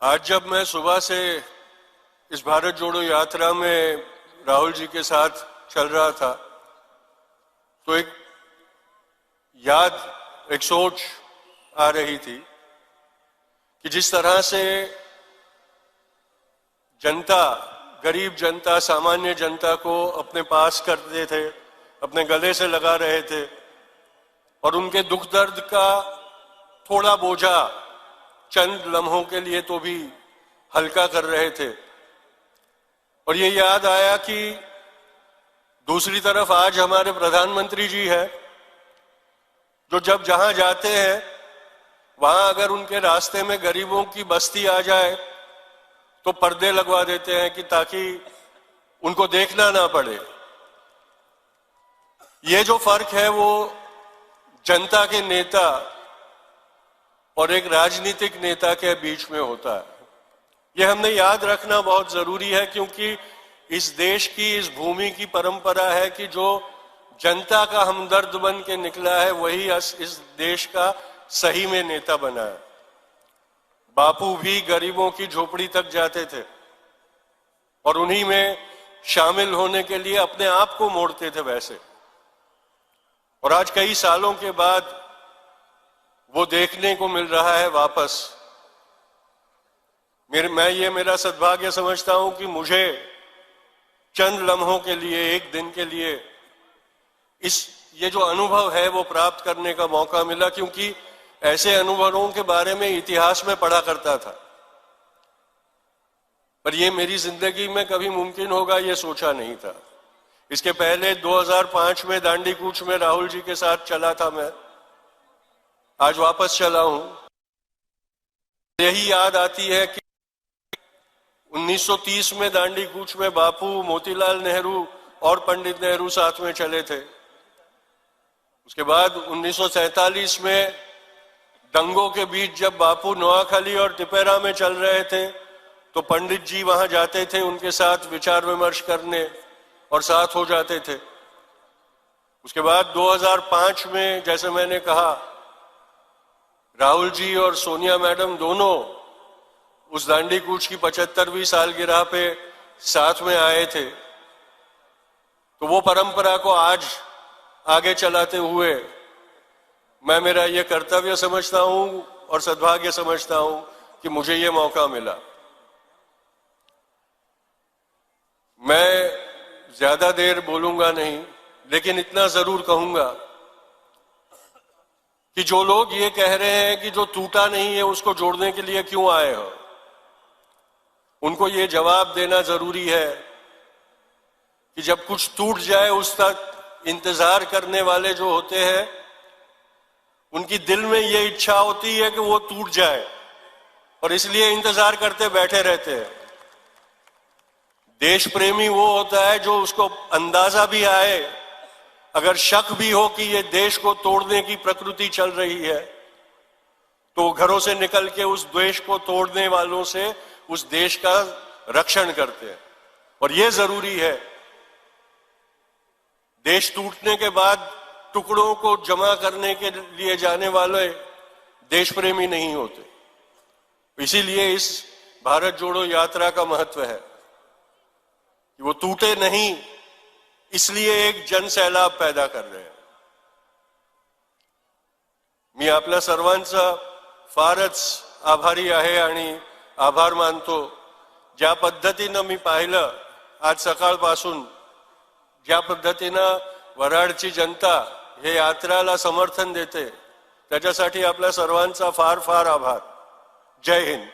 आज जब मैं सुबह से इस भारत जोड़ो यात्रा में राहुल जी के साथ चल रहा था तो एक याद, एक सोच आ रही थी कि जिस तरह से जनता, गरीब जनता, सामान्य जनता को अपने पास करते थे, अपने गले से लगा रहे थे और उनके दुख दर्द का थोड़ा बोझा चंद लम्हों के लिए तो भी हल्का कर रहे थे। और ये याद आया कि दूसरी तरफ आज हमारे प्रधानमंत्री जी हैं जो जब जहां जाते हैं वहां अगर उनके रास्ते में गरीबों की बस्ती आ जाए तो पर्दे लगवा देते हैं कि ताकि उनको देखना ना पड़े। ये जो फर्क है वो जनता के नेता और एक राजनीतिक नेता के बीच में होता है। ये हमने याद रखना बहुत जरूरी है क्योंकि इस देश की, इस भूमि की परंपरा है कि जो जनता का हमदर्द बन के निकला है वही इस देश का सही में नेता बना है। बापू भी गरीबों की झोपड़ी तक जाते थे और उन्हीं में शामिल होने के लिए अपने आप को मोड़ते थे वैसे। और आज कई सालों के बाद वो देखने को मिल रहा है वापस। मैं ये मेरा सद्भाग्य समझता हूं कि मुझे चंद लम्हों के लिए, एक दिन के लिए ये जो अनुभव है वो प्राप्त करने का मौका मिला, क्योंकि ऐसे अनुभवों के बारे में इतिहास में पढ़ा करता था पर ये मेरी जिंदगी में कभी मुमकिन होगा ये सोचा नहीं था। इसके पहले 2005 में दांडी कूच में राहुल जी के साथ चला था मैं, आज वापस चला हूं। यही याद आती है कि 1930 में दांडी कूच में बापू, मोतीलाल नेहरू और पंडित नेहरू साथ में चले थे। उसके बाद 1947 में दंगों के बीच जब बापू नोआखाली और टिपेरा में चल रहे थे तो पंडित जी वहां जाते थे उनके साथ विचार विमर्श करने और साथ हो जाते थे। उसके बाद 2005 में जैसे मैंने कहा, राहुल जी और सोनिया मैडम दोनों उस दांडी कूच की 75वीं सालगिरह पे साथ में आए थे। तो वो परंपरा को आज आगे चलाते हुए मैं मेरा ये कर्तव्य समझता हूं और सद्भाग्य समझता हूं कि मुझे ये मौका मिला। मैं ज्यादा देर बोलूंगा नहीं, लेकिन इतना जरूर कहूंगा कि जो लोग ये कह रहे हैं कि जो टूटा नहीं है उसको जोड़ने के लिए क्यों आए हो, उनको ये जवाब देना जरूरी है कि जब कुछ टूट जाए उस तक इंतजार करने वाले जो होते हैं उनकी दिल में ये इच्छा होती है कि वो टूट जाए और इसलिए इंतजार करते बैठे रहते हैं। देश प्रेमी वो होता है जो उसको अंदाजा भी आए, अगर शक भी हो कि ये देश को तोड़ने की प्रकृति चल रही है तो घरों से निकल के उस देश को तोड़ने वालों से उस देश का रक्षण करते हैं। और ये जरूरी है। देश टूटने के बाद टुकड़ों को जमा करने के लिए जाने वाले देश प्रेमी नहीं होते। इसीलिए इस भारत जोड़ो यात्रा का महत्व है कि वो टूटे नहीं, इसलिए एक जनसैलाब पैदा कर रहे हैं। मी आपल्या सर्वांचा फारच आभारी आहे आणि आभार मानतो। ज्या पद्धतीनं मी पाहिलं आज सकाळपासून, ज्या पद्धतीनं वराडची जनता हे यात्राला समर्थन देते, त्याच्यासाठी आपल्या सर्वांचा फार फार आभार। जय हिंद।